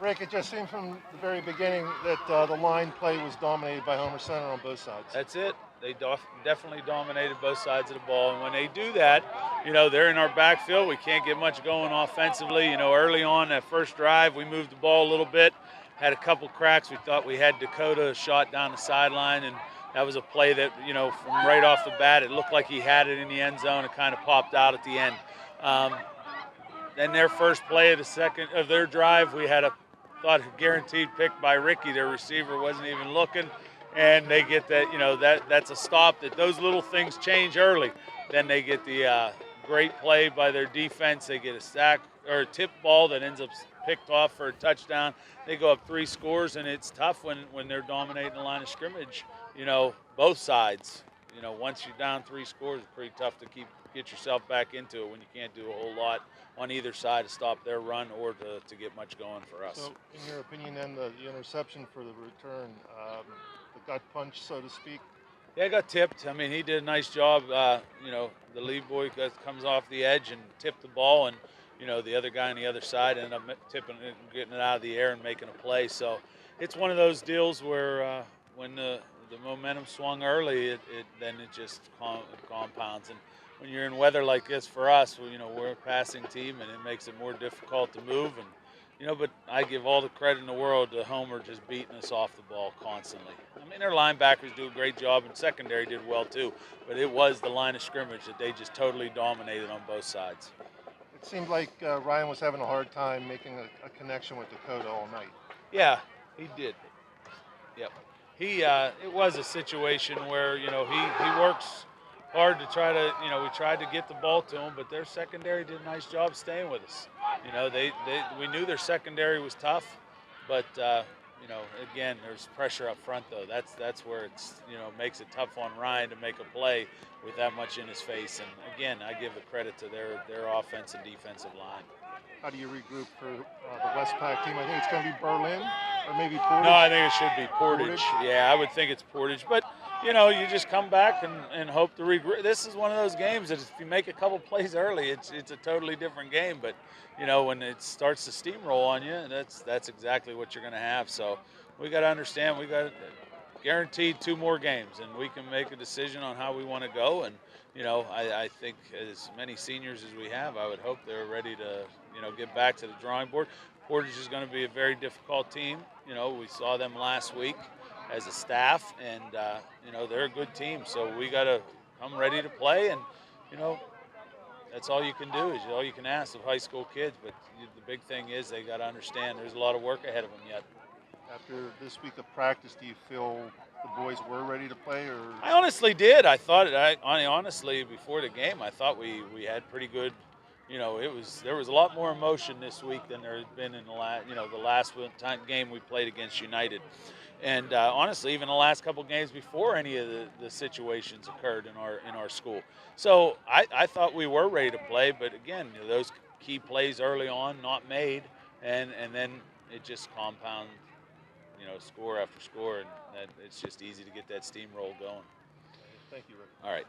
Rick, it just seemed from the very beginning that the line play was dominated by Homer Center on both sides. That's it. They definitely dominated both sides of the ball. And when they do that, they're in our backfield. We can't get much going offensively. Early on that first drive, we moved the ball a little bit, had a couple cracks. We thought we had Dakota shot down the sideline, and that was a play that, from right off the bat, it looked like he had it in the end zone. It kind of popped out at the end. Then their first play of their drive, we had a guaranteed pick by Ricky. Their receiver wasn't even looking, and they get that. That's a stop. Those little things change early. Then they get the great play by their defense. They get a sack or a tip ball that ends up picked off for a touchdown. They go up 3 scores, and it's tough when they're dominating the line of scrimmage. Both sides. Once you're down 3 scores, it's pretty tough to get yourself back into it when you can't do a whole lot on either side to stop their run or to get much going for us. So, in your opinion, then the interception for the return, the gut punch, so to speak? Yeah, I got tipped. I mean, he did a nice job. The lead boy comes off the edge and tipped the ball, and the other guy on the other side ended up tipping it, getting it out of the air and making a play. So it's one of those deals where when the momentum swung early, then it just compounds. And when you're in weather like this for us, we're a passing team, and it makes it more difficult to move. And but I give all the credit in the world to Homer just beating us off the ball constantly. I mean, their linebackers do a great job, and secondary did well too. But it was the line of scrimmage that they just totally dominated on both sides. It seemed like Ryan was having a hard time making a connection with Dakota all night. Yeah, he did. Yep. It was a situation where, he works hard to try to, we tried to get the ball to him, but their secondary did a nice job staying with us. We knew their secondary was tough, but, again, there's pressure up front, though. That's where it's, makes it tough on Ryan to make a play with that much in his face. And, again, I give the credit to their offense and defensive line. How do you regroup for the Westpac team? I think it's going to be Berlin or maybe Portage. No, I think it should be Portage. Yeah, I would think it's Portage. But, you just come back and hope to regroup. This is one of those games that if you make a couple plays early, it's a totally different game. But, when it starts to steamroll on you, that's exactly what you're going to have. So we got to understand we got guaranteed 2 more games, and we can make a decision on how we want to go. And, I think as many seniors as we have, I would hope they're ready to, get back to the drawing board. Portage is going to be a very difficult team. We saw them last week as a staff, and, they're a good team. So we got to come ready to play, and, that's all you can do is all you can ask of high school kids. But the big thing is they got to understand there's a lot of work ahead of them yet. After this week of practice, do you feel the boys were ready to play? Or I honestly did. Honestly, before the game, I thought we had pretty good. There was a lot more emotion this week than there had been in the last game we played against United. And honestly, even the last couple games before any of the situations occurred in our school. So I thought we were ready to play, but again, those key plays early on not made, and then it just compounds. Score after score, and it's just easy to get that steamroll going. Thank you, Rick. All right.